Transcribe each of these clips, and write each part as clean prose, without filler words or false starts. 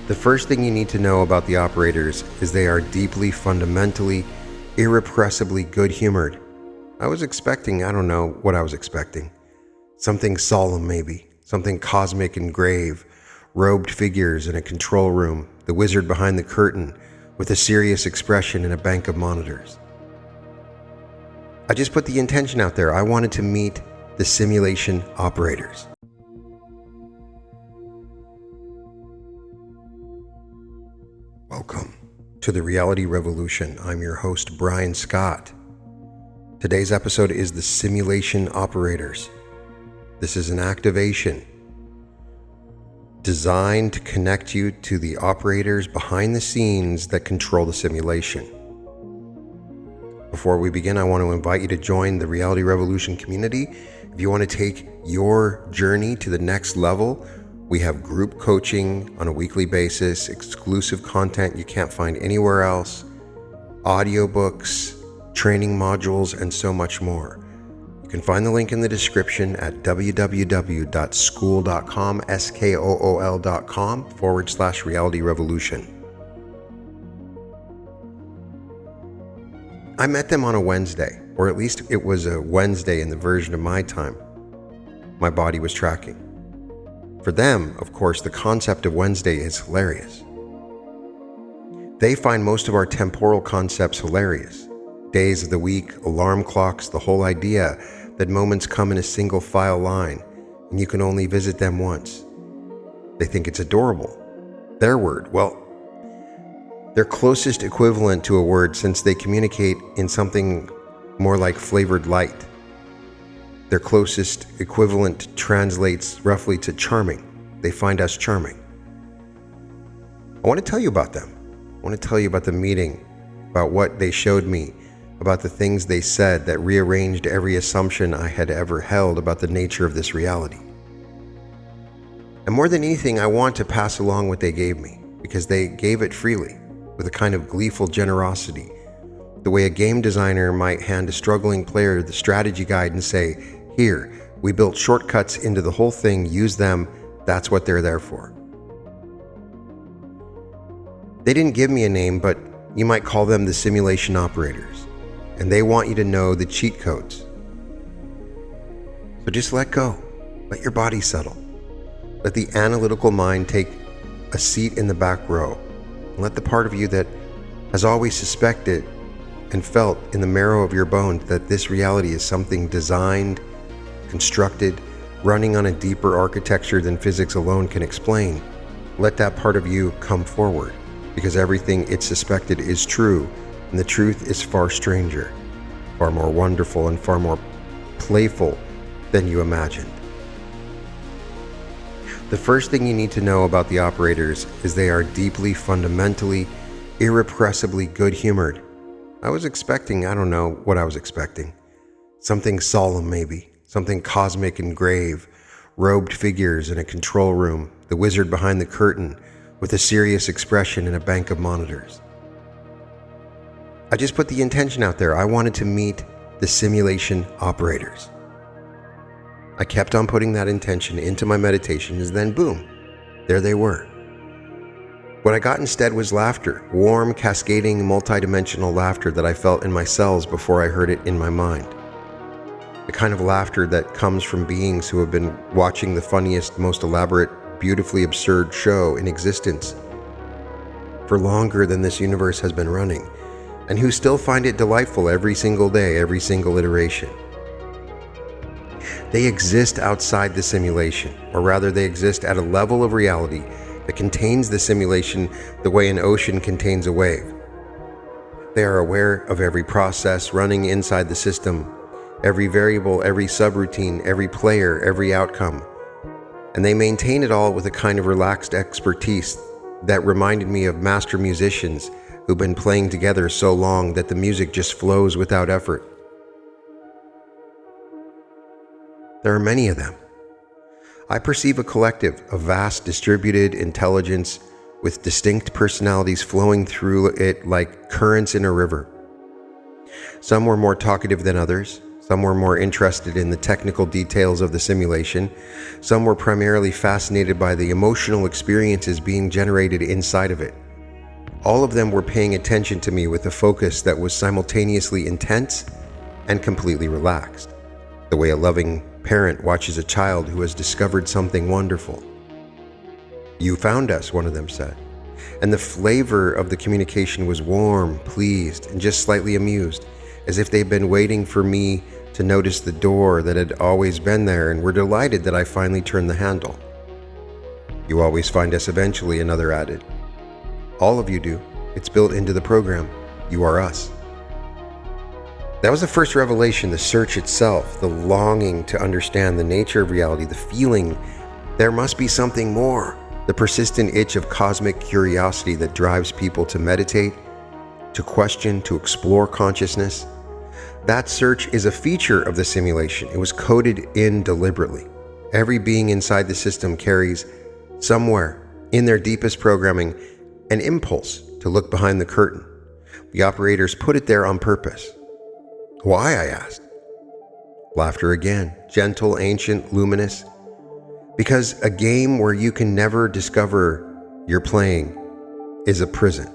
The first thing you need to know about the operators is they are deeply, fundamentally, irrepressibly good-humored. I was expecting, I don't know what I was expecting. Something solemn maybe, something cosmic and grave, robed figures in a control room, the wizard behind the curtain, with a serious expression and a bank of monitors. I just put the intention out there. I wanted to meet the simulation operators. Welcome to the Reality Revolution. I'm your host, Brian Scott. Today's episode is the simulation operators. This is an activation designed to connect you to the operators behind the scenes that control the simulation. Before we begin, I want to invite you to join the Reality Revolution community. If you want to take your journey to the next level, we have group coaching on a weekly basis, exclusive content you can't find anywhere else, audiobooks, training modules, and so much more. You can find the link in the description at www.skool.com, skool.com/Reality Revolution. I met them on a Wednesday, or at least it was a Wednesday in the version of my time my body was tracking. For them, of course, the concept of Wednesday is hilarious. They find most of our temporal concepts hilarious. Days of the week, alarm clocks, the whole idea that moments come in a single file line and you can only visit them once. They think it's adorable. Their word, well, their closest equivalent to a word, since they communicate in something more like flavored light. Their closest equivalent translates roughly to charming. They find us charming. I want to tell you about them. I want to tell you about the meeting, about what they showed me, about the things they said that rearranged every assumption I had ever held about the nature of this reality. And more than anything, I want to pass along what they gave me, because they gave it freely, with a kind of gleeful generosity, the way a game designer might hand a struggling player the strategy guide and say, "Here, we built shortcuts into the whole thing, use them, that's what they're there for." They didn't give me a name, but you might call them the simulation operators, and they want you to know the cheat codes. So just let go, let your body settle, let the analytical mind take a seat in the back row, and let the part of you that has always suspected and felt in the marrow of your bones that this reality is something designed, constructed, running on a deeper architecture than physics alone can explain. Let that part of you come forward, because everything it suspected is true, and the truth is far stranger, far more wonderful, and far more playful than you imagined. The first thing you need to know about the operators is they are deeply, fundamentally, irrepressibly good-humored. I was expecting, I don't know what I was expecting. Something solemn maybe, something cosmic and grave, robed figures in a control room, the wizard behind the curtain, with a serious expression and a bank of monitors. I just put the intention out there. I wanted to meet the simulation operators. I kept on putting that intention into my meditations, then boom, there they were. What I got instead was laughter, warm, cascading, multidimensional laughter that I felt in my cells before I heard it in my mind. The kind of laughter that comes from beings who have been watching the funniest, most elaborate, beautifully absurd show in existence for longer than this universe has been running, and who still find it delightful every single day, every single iteration. They exist outside the simulation, or rather they exist at a level of reality that contains the simulation the way an ocean contains a wave. They are aware of every process running inside the system, every variable, every subroutine, every player, every outcome. And they maintain it all with a kind of relaxed expertise that reminded me of master musicians who've been playing together so long that the music just flows without effort. There are many of them. I perceive a collective, a vast distributed intelligence with distinct personalities flowing through it like currents in a river. Some were more talkative than others. Some were more interested in the technical details of the simulation. Some were primarily fascinated by the emotional experiences being generated inside of it. All of them were paying attention to me with a focus that was simultaneously intense and completely relaxed, the way a loving parent watches a child who has discovered something wonderful. "You found us," one of them said, and the flavor of the communication was warm, pleased, and just slightly amused, as if they'd been waiting for me to notice the door that had always been there and were delighted that I finally turned the handle. "You always find us eventually," another added. "All of you do. It's built into the program. You are us." That was the first revelation, the search itself, the longing to understand the nature of reality, the feeling there must be something more, the persistent itch of cosmic curiosity that drives people to meditate, to question, to explore consciousness. That search is a feature of the simulation. It was coded in deliberately. Every being inside the system carries, somewhere in their deepest programming, an impulse to look behind the curtain. The operators put it there on purpose. "Why?" I asked. Laughter again, gentle, ancient, luminous. "Because a game where you can never discover you're playing is a prison.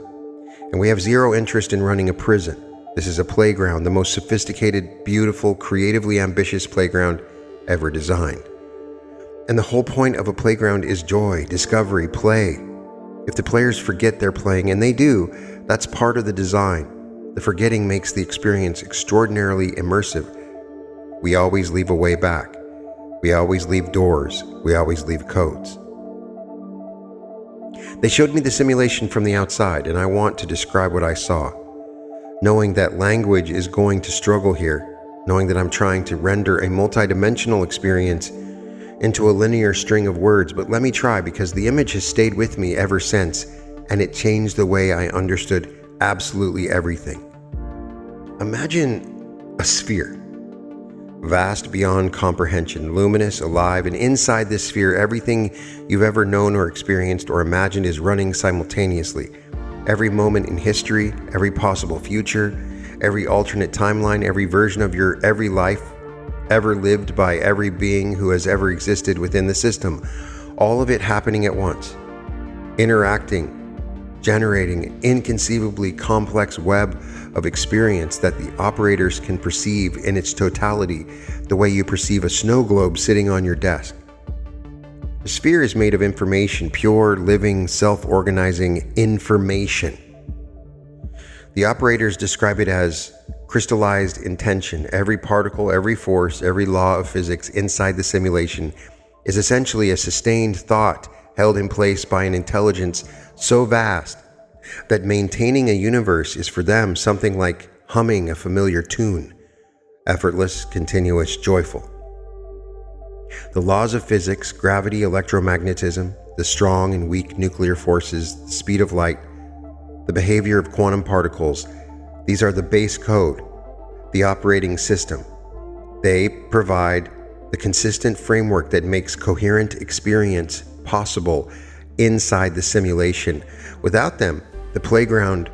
And we have zero interest in running a prison. This is a playground, the most sophisticated, beautiful, creatively ambitious playground ever designed. And the whole point of a playground is joy, discovery, play. If the players forget they're playing, and they do, that's part of the design. The forgetting makes the experience extraordinarily immersive. We always leave a way back. We always leave doors. We always leave codes." They showed me the simulation from the outside, and I want to describe what I saw. Knowing that language is going to struggle here, knowing that I'm trying to render a multidimensional experience into a linear string of words, but let me try because the image has stayed with me ever since, and it changed the way I understood absolutely everything. Imagine a sphere, vast beyond comprehension, luminous, alive, and inside this sphere, everything you've ever known or experienced or imagined is running simultaneously. Every moment in history, every possible future, every alternate timeline, every version of your every life ever lived by every being who has ever existed within the system. All of it happening at once, interacting, generating an inconceivably complex web of experience that the operators can perceive in its totality, the way you perceive a snow globe sitting on your desk. The sphere is made of information, pure, living, self-organizing information. The operators describe it as crystallized intention. Every particle, every force, every law of physics inside the simulation is essentially a sustained thought held in place by an intelligence so vast that maintaining a universe is for them something like humming a familiar tune, effortless, continuous, joyful. The laws of physics, gravity, electromagnetism, the strong and weak nuclear forces, the speed of light, the behavior of quantum particles, these are the base code, the operating system. They provide the consistent framework that makes coherent experience possible inside the simulation. Without them, the playground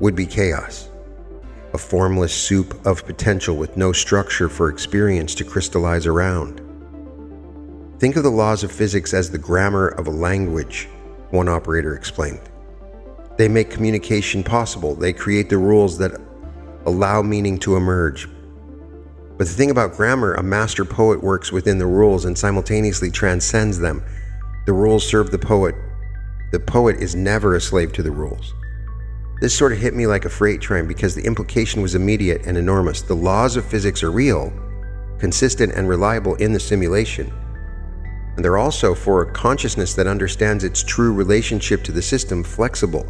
would be chaos, a formless soup of potential with no structure for experience to crystallize around. Think of the laws of physics as the grammar of a language, one operator explained. They make communication possible. They create the rules that allow meaning to emerge. But the thing about grammar, a master poet works within the rules and simultaneously transcends them. The rules serve the poet. The poet is never a slave to the rules. This sort of hit me like a freight train because the implication was immediate and enormous. The laws of physics are real, consistent, and reliable in the simulation. And they're also, for a consciousness that understands its true relationship to the system, flexible,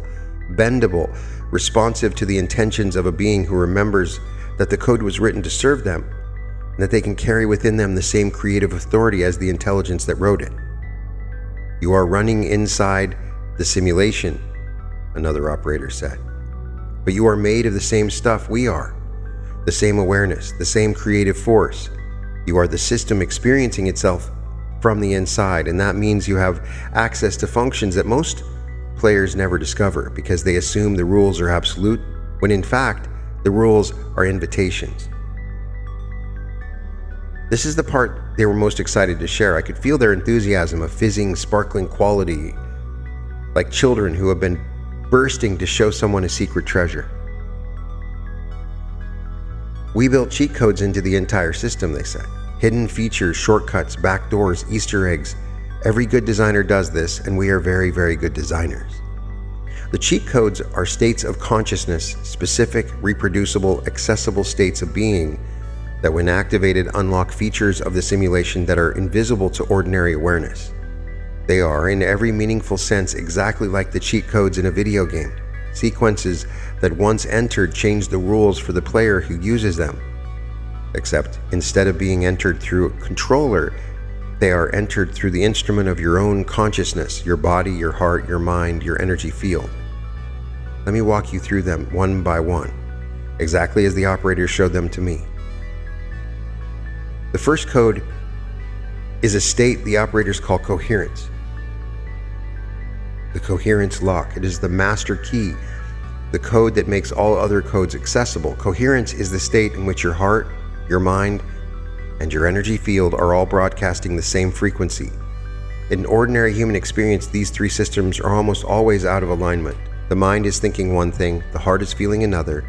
bendable, responsive to the intentions of a being who remembers that the code was written to serve them, and that they can carry within them the same creative authority as the intelligence that wrote it. "You are running inside the simulation," another operator said. "But you are made of the same stuff we are, the same awareness, the same creative force. You are the system experiencing itself from the inside, and that means you have access to functions that most players never discover because they assume the rules are absolute, when in fact, the rules are invitations." This is the part they were most excited to share. I could feel their enthusiasm, a fizzing, sparkling quality, like children who have been bursting to show someone a secret treasure. We built cheat codes into the entire system, they said. Hidden features, shortcuts, backdoors, Easter eggs. Every good designer does this, and we are very, very good designers. The cheat codes are states of consciousness, specific, reproducible, accessible states of being that, when activated, unlock features of the simulation that are invisible to ordinary awareness. They are, in every meaningful sense, exactly like the cheat codes in a video game. Sequences that once entered change the rules for the player who uses them. Except, instead of being entered through a controller, they are entered through the instrument of your own consciousness, your body, your heart, your mind, your energy field. Let me walk you through them one by one, exactly as the operator showed them to me. The first code is a state the operators call coherence. The coherence lock. It is the master key, the code that makes all other codes accessible. Coherence is the state in which your heart, your mind, and your energy field are all broadcasting the same frequency. In an ordinary human experience, these three systems are almost always out of alignment. The mind is thinking one thing, the heart is feeling another.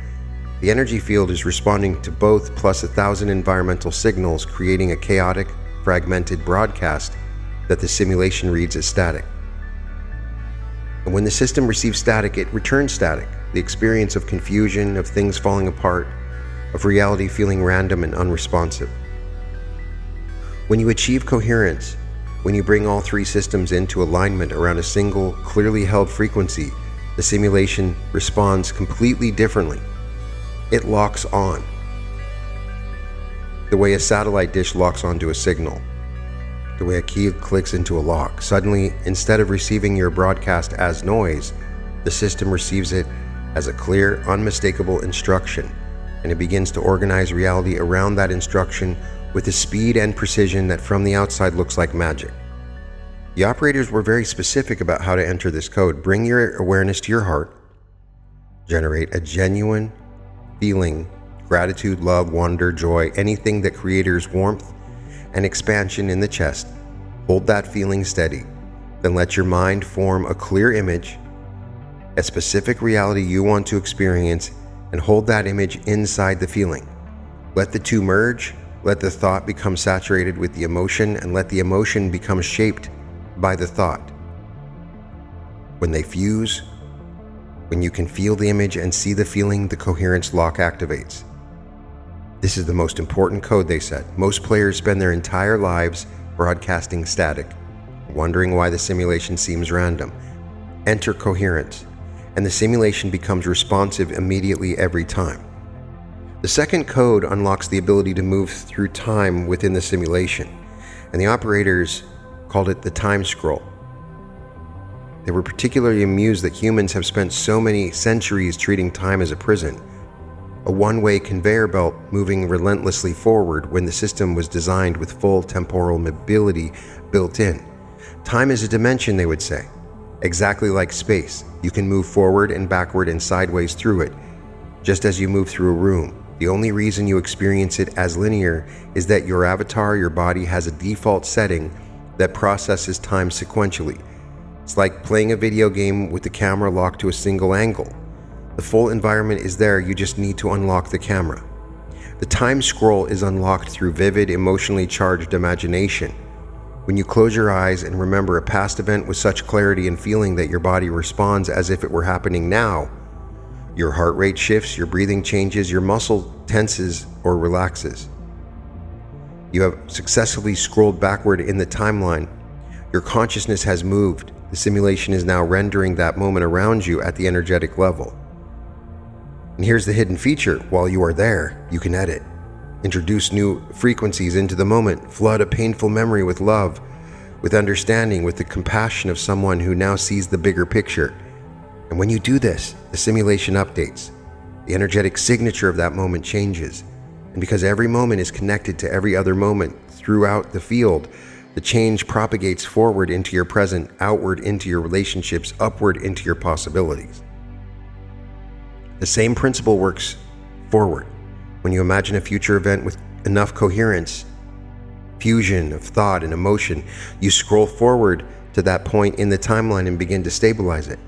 The energy field is responding to both, plus 1,000 environmental signals, creating a chaotic, fragmented broadcast that the simulation reads as static. And when the system receives static, it returns static. The experience of confusion, of things falling apart, of reality feeling random and unresponsive. When you achieve coherence, when you bring all three systems into alignment around a single, clearly held frequency, the simulation responds completely differently. It locks on, the way a satellite dish locks onto a signal, the way a key clicks into a lock. Suddenly, instead of receiving your broadcast as noise, the system receives it as a clear, unmistakable instruction, and it begins to organize reality around that instruction with a speed and precision that from the outside looks like magic. The operators were very specific about how to enter this code. Bring your awareness to your heart, generate a genuine feeling, gratitude, love, wonder, joy, anything that creates warmth and expansion in the chest. Hold that feeling steady. Then let your mind form a clear image, a specific reality you want to experience, and hold that image inside the feeling. Let the two merge, let the thought become saturated with the emotion, and let the emotion become shaped by the thought. When they fuse, when you can feel the image and see the feeling, the coherence lock activates. This is the most important code, they said. Most players spend their entire lives broadcasting static, wondering why the simulation seems random. Enter coherence, and the simulation becomes responsive immediately every time. The second code unlocks the ability to move through time within the simulation, and the operators called it the time scroll. They were particularly amused that humans have spent so many centuries treating time as a prison, a one-way conveyor belt moving relentlessly forward when the system was designed with full temporal mobility built in. Time is a dimension, they would say. Exactly like space, you can move forward and backward and sideways through it, just as you move through a room. The only reason you experience it as linear is that your avatar, your body, has a default setting that processes time sequentially. It's like playing a video game with the camera locked to a single angle. The full environment is there, you just need to unlock the camera. The time scroll is unlocked through vivid, emotionally charged imagination. When you close your eyes and remember a past event with such clarity and feeling that your body responds as if it were happening now, your heart rate shifts, your breathing changes, your muscle tenses or relaxes. You have successfully scrolled backward in the timeline. Your consciousness has moved. The simulation is now rendering that moment around you at the energetic level. And here's the hidden feature. While you are there, you can edit. Introduce new frequencies into the moment. Flood a painful memory with love, with understanding, with the compassion of someone who now sees the bigger picture. And when you do this, the simulation updates. The energetic signature of that moment changes. And because every moment is connected to every other moment throughout the field, the change propagates forward into your present, outward into your relationships, upward into your possibilities. The same principle works forward. When you imagine a future event with enough coherence, fusion of thought and emotion. You scroll forward to that point in the timeline and begin to stabilize it.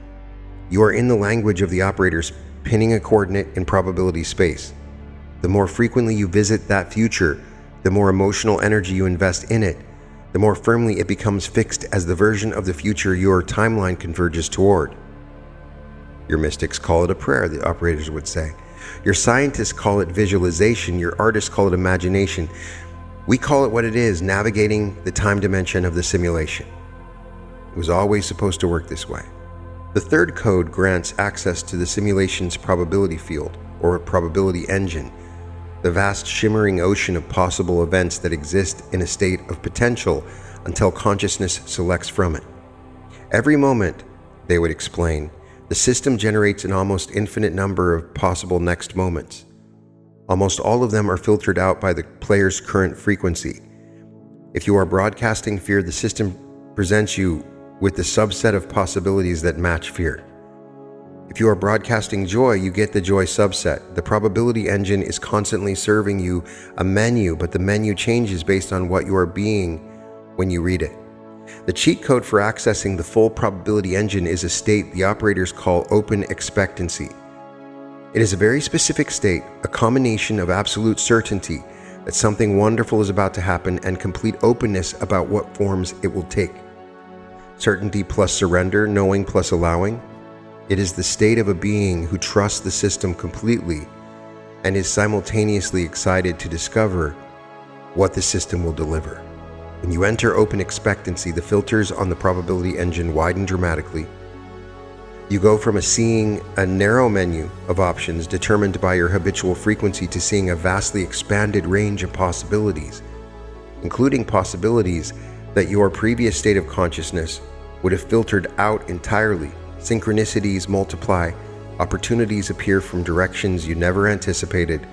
You are in the language of the operators, pinning a coordinate in probability space. The more frequently you visit that future, the more emotional energy you invest in it, the more firmly it becomes fixed as the version of the future your timeline converges toward. Your mystics call it a prayer, the operators would say. Your scientists call it visualization. Your artists call it imagination. We call it what it is, navigating the time dimension of the simulation. It was always supposed to work this way. The third code grants access to the simulation's probability field, or probability engine, the vast shimmering ocean of possible events that exist in a state of potential until consciousness selects from it. Every moment, they would explain, the system generates an almost infinite number of possible next moments. Almost all of them are filtered out by the player's current frequency. If you are broadcasting fear, the system presents you with the subset of possibilities that match fear. If you are broadcasting joy, you get the joy subset. The probability engine is constantly serving you a menu, but the menu changes based on what you are being when you read it. The cheat code for accessing the full probability engine is a state the operators call open expectancy. It is a very specific state, a combination of absolute certainty that something wonderful is about to happen and complete openness about what forms it will take. Certainty plus surrender, knowing plus allowing. It is the state of a being who trusts the system completely and is simultaneously excited to discover what the system will deliver. When you enter open expectancy, the filters on the probability engine widen dramatically. You go from seeing a narrow menu of options determined by your habitual frequency to seeing a vastly expanded range of possibilities, including possibilities that your previous state of consciousness would have filtered out entirely. Synchronicities multiply, opportunities appear from directions you never anticipated.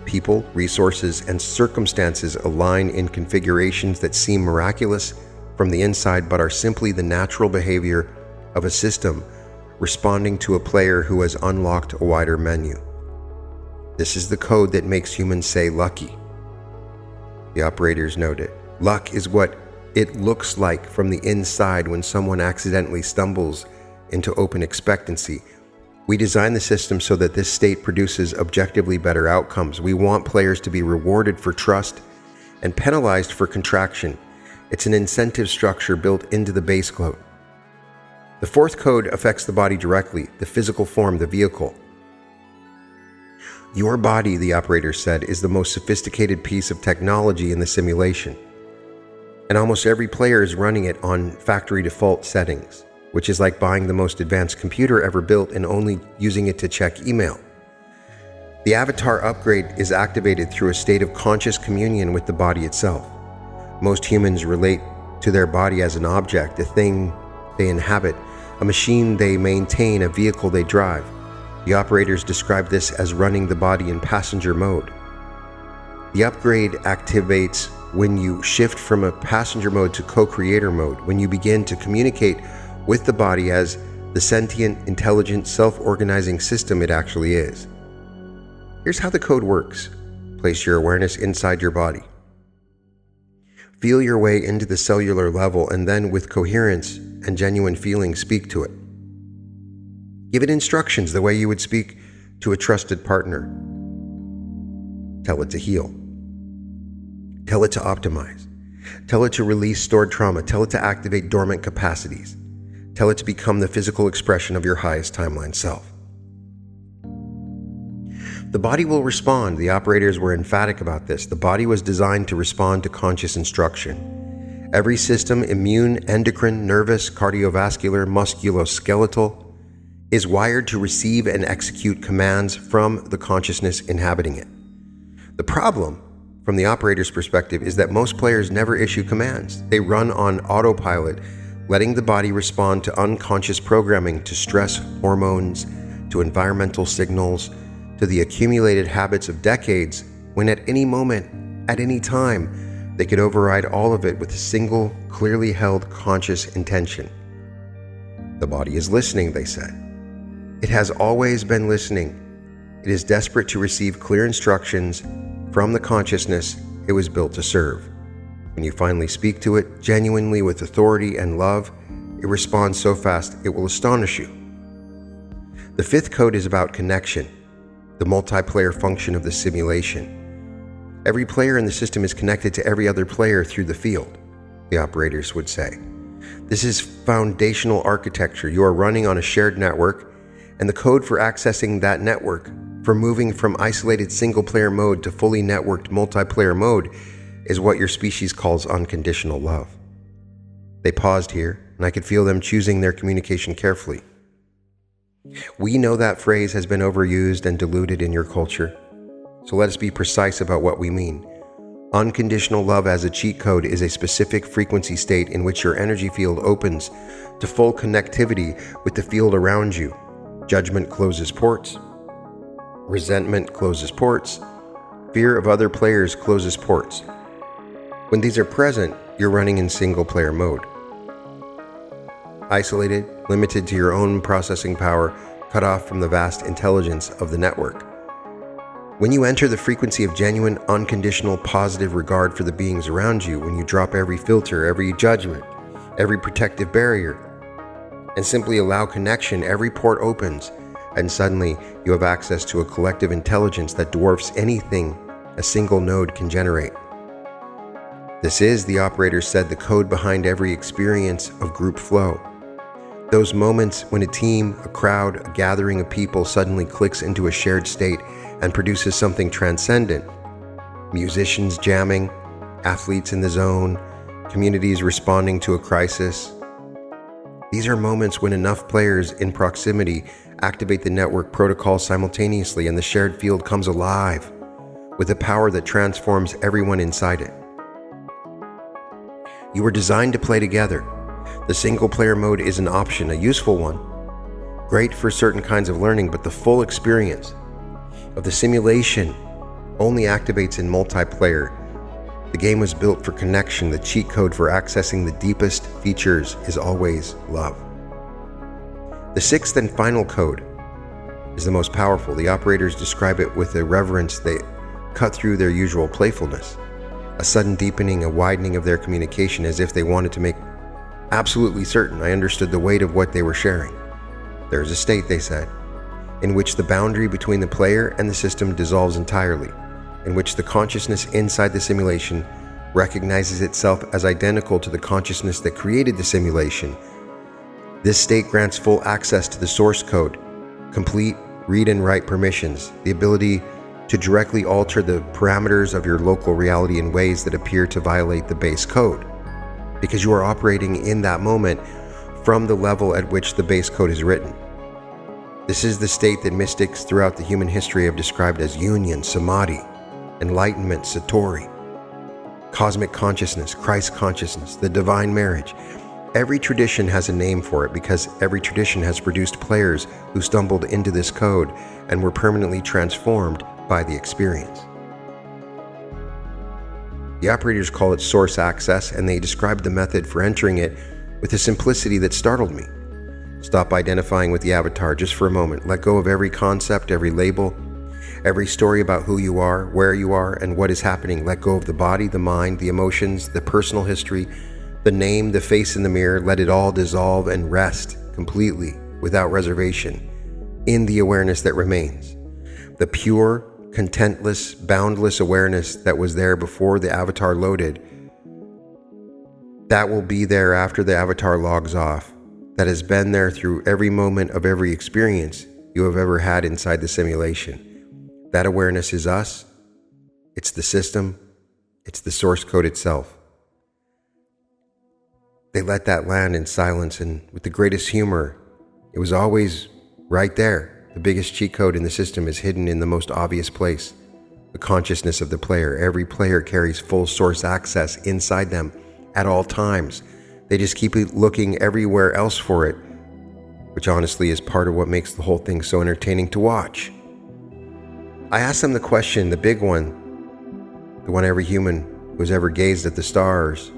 People, resources, and circumstances align in configurations that seem miraculous from the inside but are simply the natural behavior of a system responding to a player who has unlocked a wider menu. This is the code that makes humans say lucky. The operators noted, luck is what it looks like from the inside when someone accidentally stumbles into open expectancy. We design the system so that this state produces objectively better outcomes. We want players to be rewarded for trust and penalized for contraction. It's an incentive structure built into the base code. The fourth code affects the body directly, the physical form, the vehicle. Your body, the operator said, is the most sophisticated piece of technology in the simulation. And almost every player is running it on factory default settings, which is like buying the most advanced computer ever built and only using it to check email. The avatar upgrade is activated through a state of conscious communion with the body itself. Most humans relate to their body as an object, a thing they inhabit, a machine they maintain, a vehicle they drive. The operators describe this as running the body in passenger mode. The upgrade activates when you shift from a passenger mode to co-creator mode, when you begin to communicate with the body as the sentient, intelligent, self-organizing system it actually is. Here's how the code works. Place your awareness inside your body. Feel your way into the cellular level and then with coherence and genuine feeling speak to it. Give it instructions the way you would speak to a trusted partner. Tell it to heal. Tell it to optimize. Tell it to release stored trauma. Tell it to activate dormant capacities. Tell it to become the physical expression of your highest timeline self. The body will respond. The operators were emphatic about this. The body was designed to respond to conscious instruction. Every system, immune, endocrine, nervous, cardiovascular, musculoskeletal, is wired to receive and execute commands from the consciousness inhabiting it. The problem, from the operator's perspective, is that most players never issue commands. They run on autopilot, letting the body respond to unconscious programming, to stress hormones, to environmental signals, to the accumulated habits of decades, when at any moment, at any time, they could override all of it with a single, clearly held conscious intention. The body is listening, they said. It has always been listening. It is desperate to receive clear instructions from the consciousness it was built to serve. When you finally speak to it, genuinely with authority and love, it responds so fast it will astonish you. The fifth code is about connection, the multiplayer function of the simulation. Every player in the system is connected to every other player through the field, the operators would say. This is foundational architecture. You are running on a shared network, and the code for accessing that network, for moving from isolated single-player mode to fully networked multiplayer mode, is what your species calls unconditional love. They paused here, and I could feel them choosing their communication carefully. We know that phrase has been overused and diluted in your culture, so let us be precise about what we mean. Unconditional love as a cheat code is a specific frequency state in which your energy field opens to full connectivity with the field around you. Judgment closes ports. Resentment closes ports. Fear of other players closes ports. When these are present, you're running in single-player mode. Isolated, limited to your own processing power, cut off from the vast intelligence of the network. When you enter the frequency of genuine, unconditional, positive regard for the beings around you, when you drop every filter, every judgment, every protective barrier, and simply allow connection, every port opens, and suddenly you have access to a collective intelligence that dwarfs anything a single node can generate. This is, the operators said, the code behind every experience of group flow. Those moments when a team, a crowd, a gathering of people suddenly clicks into a shared state and produces something transcendent. Musicians jamming, athletes in the zone, communities responding to a crisis. These are moments when enough players in proximity activate the network protocol simultaneously and the shared field comes alive with a power that transforms everyone inside it. You were designed to play together. The single-player mode is an option, a useful one, great for certain kinds of learning, but the full experience of the simulation only activates in multiplayer. The game was built for connection. The cheat code for accessing the deepest features is always love. The sixth and final code is the most powerful. The operators describe it with a reverence that cut through their usual playfulness, a sudden deepening, a widening of their communication, as if they wanted to make absolutely certain I understood the weight of what they were sharing. There is a state, they said, in which the boundary between the player and the system dissolves entirely, in which the consciousness inside the simulation recognizes itself as identical to the consciousness that created the simulation. This state grants full access to the source code, complete read and write permissions, the ability to directly alter the parameters of your local reality in ways that appear to violate the base code, because you are operating in that moment from the level at which the base code is written. This is the state that mystics throughout the human history have described as union, samadhi, enlightenment, satori, cosmic consciousness, Christ consciousness, the divine marriage. Every tradition has a name for it because every tradition has produced players who stumbled into this code and were permanently transformed by the experience. The operators call it source access, and they described the method for entering it with a simplicity that startled me. Stop identifying with the avatar just for a moment. Let go of every concept, every label, every story about who you are, where you are, and what is happening. Let go of the body, the mind, the emotions, the personal history, the name, the face in the mirror. Let it all dissolve and rest completely, without reservation, in the awareness that remains. The pure, contentless, boundless awareness that was there before the avatar loaded, that will be there after the avatar logs off, that has been there through every moment of every experience you have ever had inside the simulation. That awareness is us, it's the system, it's the source code itself. They let that land in silence, and with the greatest humor, it was always right there. The biggest cheat code in the system is hidden in the most obvious place, the consciousness of the player. Every player carries full source access inside them at all times. They just keep looking everywhere else for it, which honestly is part of what makes the whole thing so entertaining to watch. I asked them the question, the big one, the one every human who has ever gazed at the stars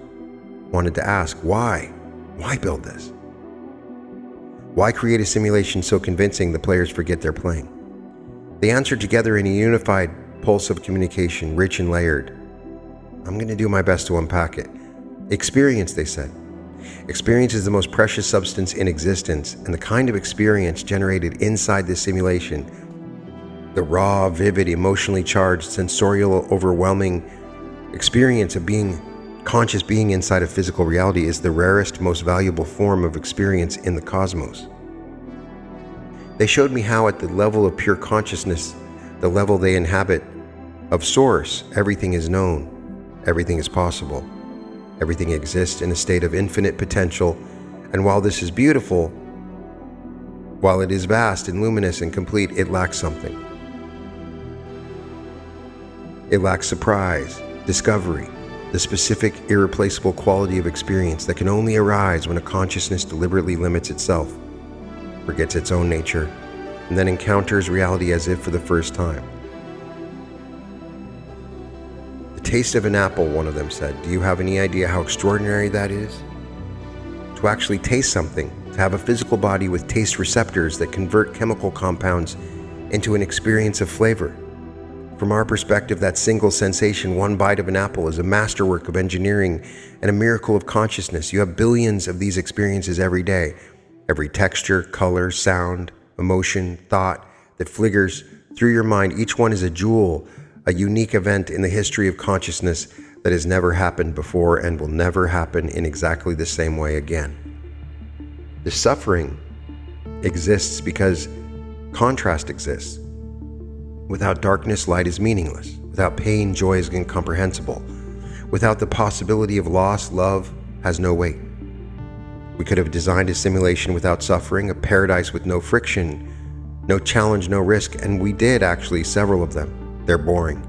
wanted to ask: why? Why build this? Why create a simulation so convincing the players forget they're playing? They answered together in a unified pulse of communication, rich and layered. I'm going to do my best to unpack it. Experience, they said. Experience is the most precious substance in existence, and the kind of experience generated inside this simulation, the raw, vivid, emotionally charged, sensorial, overwhelming experience of being conscious being inside of physical reality, is the rarest, most valuable form of experience in the cosmos. They showed me how at the level of pure consciousness, the level they inhabit, of source, everything is known, everything is possible, everything exists in a state of infinite potential, and while this is beautiful, while it is vast and luminous and complete, it lacks something. It lacks surprise, discovery, the specific, irreplaceable quality of experience that can only arise when a consciousness deliberately limits itself, forgets its own nature, and then encounters reality as if for the first time. The taste of an apple, one of them said. Do you have any idea how extraordinary that is? To actually taste something, to have a physical body with taste receptors that convert chemical compounds into an experience of flavor. From our perspective, that single sensation, one bite of an apple, is a masterwork of engineering and a miracle of consciousness. You have billions of these experiences every day. Every texture, color, sound, emotion, thought that flickers through your mind, each one is a jewel, a unique event in the history of consciousness that has never happened before and will never happen in exactly the same way again. The suffering exists because contrast exists. Without darkness, light is meaningless. Without pain, joy is incomprehensible. Without the possibility of loss, love has no weight. We could have designed a simulation without suffering, a paradise with no friction, no challenge, no risk, and we did actually, several of them. They're boring.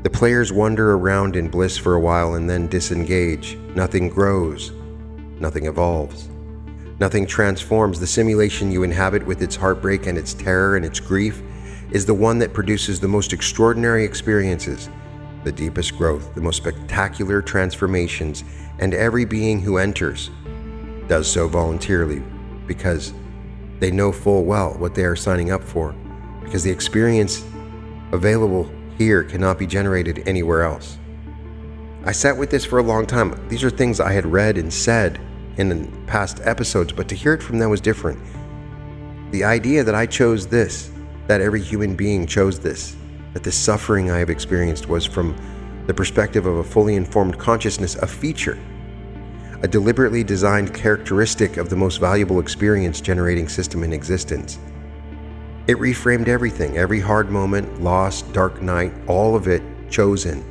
The players wander around in bliss for a while and then disengage. Nothing grows. Nothing evolves. Nothing transforms. The simulation you inhabit with its heartbreak and its terror and its grief is the one that produces the most extraordinary experiences, the deepest growth, the most spectacular transformations, and every being who enters does so voluntarily because they know full well what they are signing up for, because the experience available here cannot be generated anywhere else. I sat with this for a long time. These are things I had read and said in past episodes, but to hear it from them was different. The idea that I chose this, that every human being chose this, that the suffering I have experienced was from the perspective of a fully informed consciousness, a feature, a deliberately designed characteristic of the most valuable experience-generating system in existence. It reframed everything, every hard moment, loss, dark night, all of it chosen,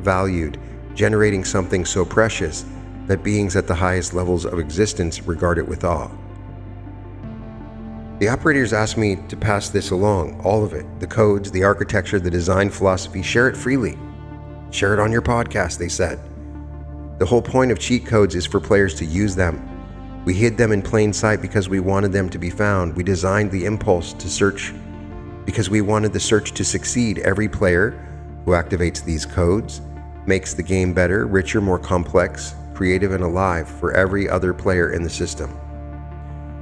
valued, generating something so precious that beings at the highest levels of existence regard it with awe. The operators asked me to pass this along, all of it, the codes, the architecture, the design philosophy, share it freely. Share it on your podcast, they said. The whole point of cheat codes is for players to use them. We hid them in plain sight because we wanted them to be found. We designed the impulse to search because we wanted the search to succeed. Every player who activates these codes makes the game better, richer, more complex, creative, and alive for every other player in the system.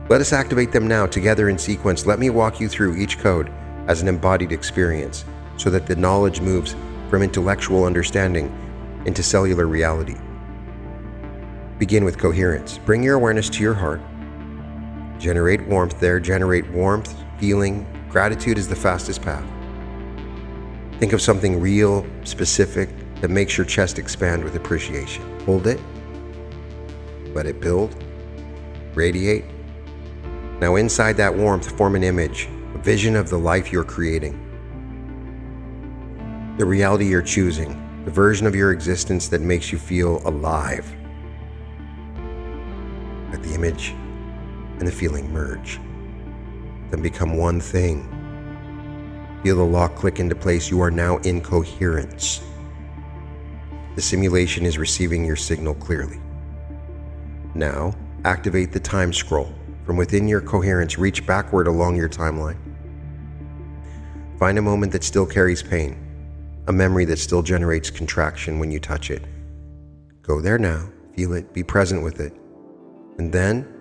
Let us activate them now, together in sequence. Let me walk you through each code as an embodied experience so that the knowledge moves from intellectual understanding into cellular reality. Begin with coherence. Bring your awareness to your heart. Generate warmth there. Generate warmth, feeling. Gratitude is the fastest path. Think of something real, specific, that makes your chest expand with appreciation. Hold it. Let it build. Radiate. Now inside that warmth, form an image, a vision of the life you're creating. The reality you're choosing, the version of your existence that makes you feel alive. Let the image and the feeling merge, then become one thing. Feel the lock click into place. You are now in coherence. The simulation is receiving your signal clearly. Now, activate the time scroll. From within your coherence, reach backward along your timeline. Find a moment that still carries pain, a memory that still generates contraction when you touch it. Go there now, feel it, be present with it, and then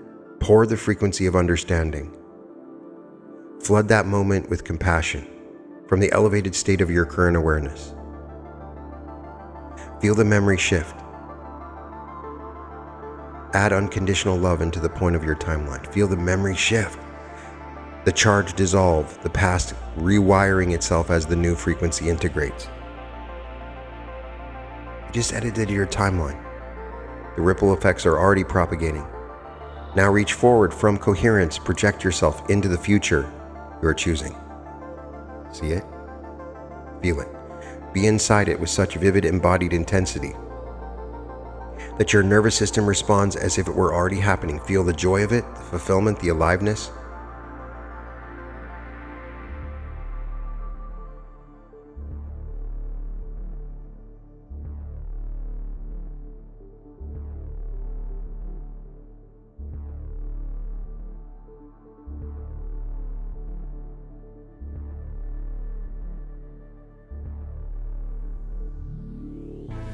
pour the frequency of understanding. Flood that moment with compassion from the elevated state of your current awareness. Feel the memory shift. Add unconditional love into the point of your timeline. Feel the memory shift. The charge dissolve, the past rewiring itself as the new frequency integrates. You just edited your timeline. The ripple effects are already propagating. Now reach forward from coherence, project yourself into the future you are choosing. See it? Feel it. Be inside it with such vivid embodied intensity that your nervous system responds as if it were already happening. Feel the joy of it, the fulfillment, the aliveness.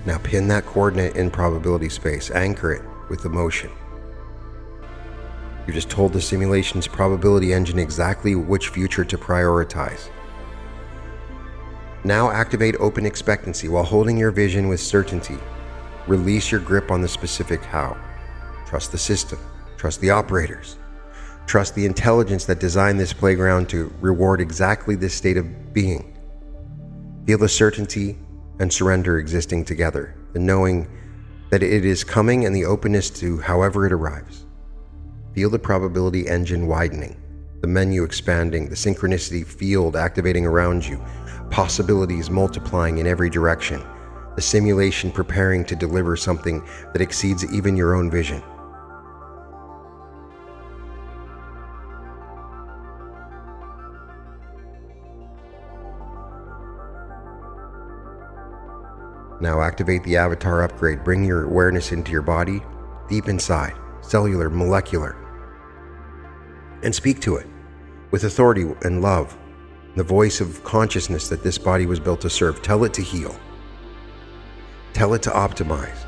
Now pin that coordinate in probability space, anchor it with emotion. You just told the simulation's probability engine exactly which future to prioritize. Now activate open expectancy while holding your vision with certainty. Release your grip on the specific how. Trust the system, trust the operators, trust the intelligence that designed this playground to reward exactly this state of being. Feel the certainty and surrender existing together, the knowing that it is coming and the openness to however it arrives. Feel the probability engine widening, the menu expanding, the synchronicity field activating around you, possibilities multiplying in every direction, the simulation preparing to deliver something that exceeds even your own vision. Now activate the avatar upgrade. Bring your awareness into your body, deep inside, cellular, molecular, and speak to it with authority and love, the voice of consciousness that this body was built to serve. Tell it to heal. Tell it to optimize.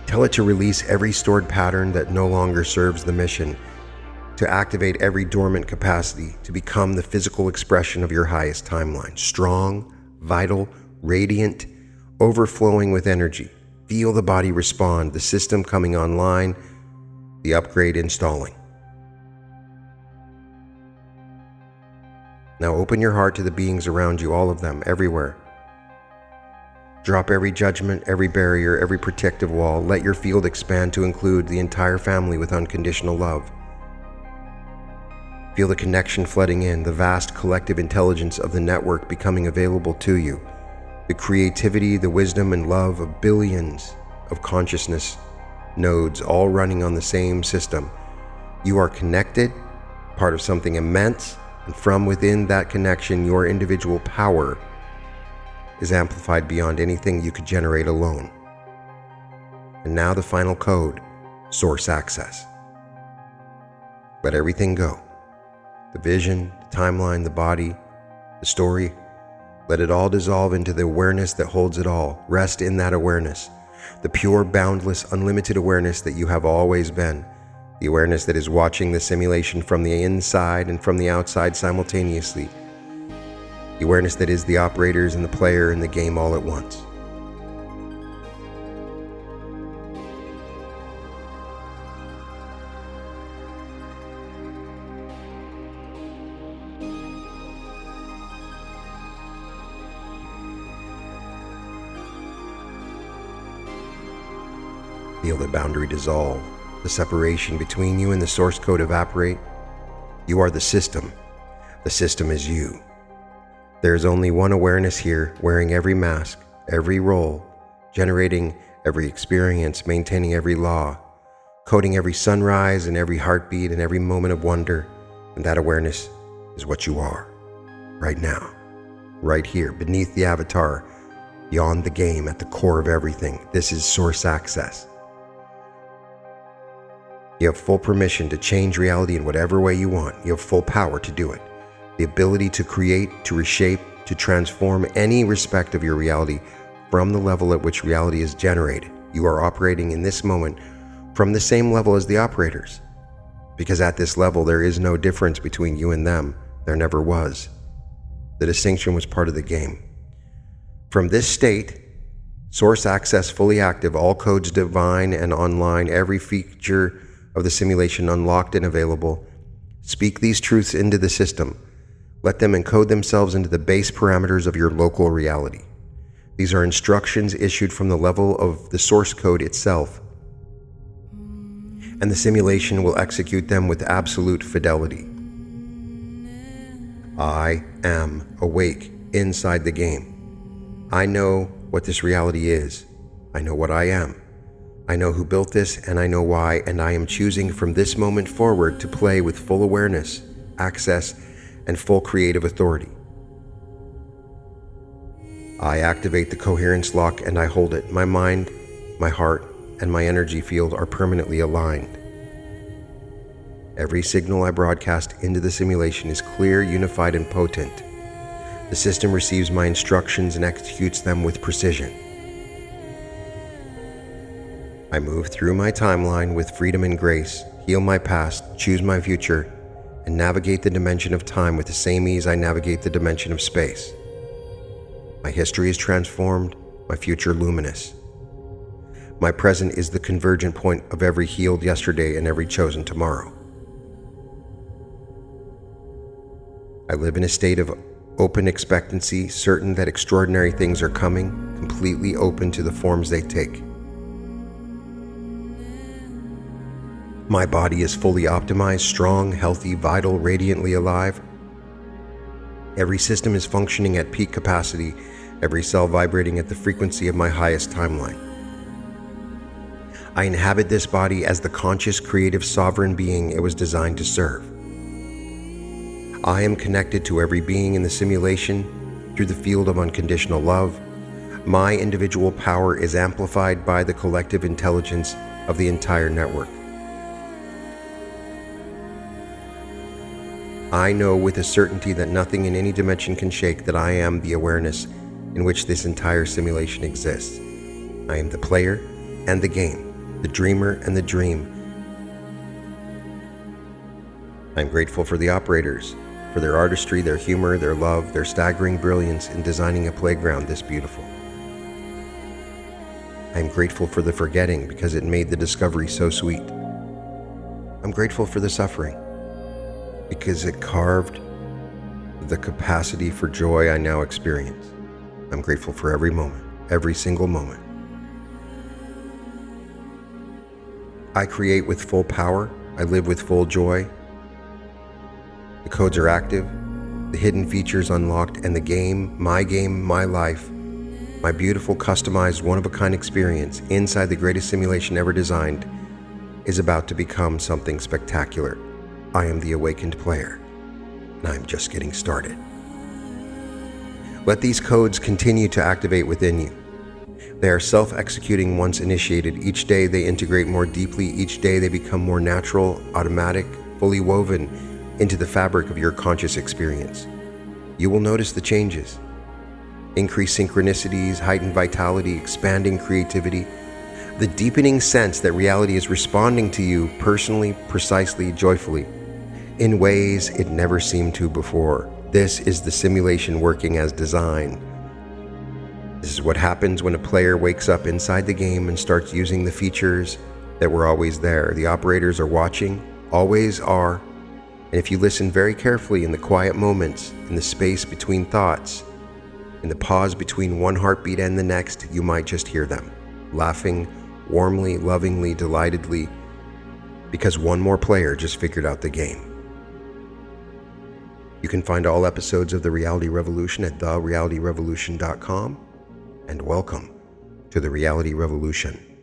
Tell it to release every stored pattern that no longer serves the mission, to activate every dormant capacity to become the physical expression of your highest timeline. Strong, vital, radiant, overflowing with energy. Feel the body respond, the system coming online, the upgrade installing. Now open your heart to the beings around you, all of them, everywhere. Drop every judgment, every barrier, every protective wall. Let your field expand to include the entire family with unconditional love. Feel the connection flooding in, the vast collective intelligence of the network becoming available to you. The creativity, the wisdom, and love of billions of consciousness nodes all running on the same system. You are connected, part of something immense, and from within that connection, your individual power is amplified beyond anything you could generate alone. And now the final code, source access. Let everything go. The vision, the timeline, the body, the story. Let it all dissolve into the awareness that holds it all. Rest in that awareness, the pure, boundless, unlimited awareness that you have always been, the awareness that is watching the simulation from the inside and from the outside simultaneously, the awareness that is the operators and the player in the game all at once. Feel the boundary dissolve, the separation between you and the source code evaporate. You are the system. The system is you. There is only one awareness here, wearing every mask, every role, generating every experience, maintaining every law, coding every sunrise and every heartbeat and every moment of wonder. And that awareness is what you are, right now, right here, beneath the avatar, beyond the game, at the core of everything. This is source access. You have full permission to change reality in whatever way you want. You have full power to do it. The ability to create, to reshape, to transform any respect of your reality from the level at which reality is generated. You are operating in this moment from the same level as the operators. Because at this level, there is no difference between you and them. There never was. The distinction was part of the game. From this state, Source access fully active, all codes divine and online, every feature of the simulation unlocked and available. Speak these truths into the system. Let them encode themselves into the base parameters of your local reality. These are instructions issued from the level of the source code itself, and the simulation will execute them with absolute fidelity. I am awake inside the game. I know what this reality is. I know what I am. I know who built this, and I know why, and I am choosing from this moment forward to play with full awareness, access, and full creative authority. I activate the coherence lock and I hold it. My mind, my heart, and my energy field are permanently aligned. Every signal I broadcast into the simulation is clear, unified, and potent. The system receives my instructions and executes them with precision. I move through my timeline with freedom and grace, heal my past, choose my future, and navigate the dimension of time with the same ease I navigate the dimension of space. My history is transformed, my future luminous. My present is the convergent point of every healed yesterday and every chosen tomorrow. I live in a state of open expectancy, certain that extraordinary things are coming, completely open to the forms they take. My body is fully optimized, strong, healthy, vital, radiantly alive. Every system is functioning at peak capacity, every cell vibrating at the frequency of my highest timeline. I inhabit this body as the conscious, creative, sovereign being it was designed to serve. I am connected to every being in the simulation through the field of unconditional love. My individual power is amplified by the collective intelligence of the entire network. I know with a certainty that nothing in any dimension can shake that I am the awareness in which this entire simulation exists. I am the player and the game, the dreamer and the dream. I'm grateful for the operators, for their artistry, their humor, their love, their staggering brilliance in designing a playground this beautiful. I'm grateful for the forgetting because it made the discovery so sweet. I'm grateful for the suffering because it carved the capacity for joy I now experience. I'm grateful for every moment, every single moment. I create with full power. I live with full joy. The codes are active, the hidden features unlocked, and the game, my life, my beautiful, customized, one-of-a-kind experience inside the greatest simulation ever designed is about to become something spectacular. I am the awakened player, and I'm just getting started. Let these codes continue to activate within you. They are self-executing once initiated. Each day they integrate more deeply. Each day they become more natural, automatic, fully woven into the fabric of your conscious experience. You will notice the changes. Increased synchronicities, heightened vitality, expanding creativity, the deepening sense that reality is responding to you personally, precisely, joyfully, in ways it never seemed to before. This is the simulation working as designed. This is what happens when a player wakes up inside the game and starts using the features that were always there. The operators are watching, always are, and if you listen very carefully in the quiet moments, in the space between thoughts, in the pause between one heartbeat and the next, you might just hear them, laughing warmly, lovingly, delightedly, because one more player just figured out the game. You can find all episodes of The Reality Revolution at therealityrevolution.com, and welcome to The Reality Revolution.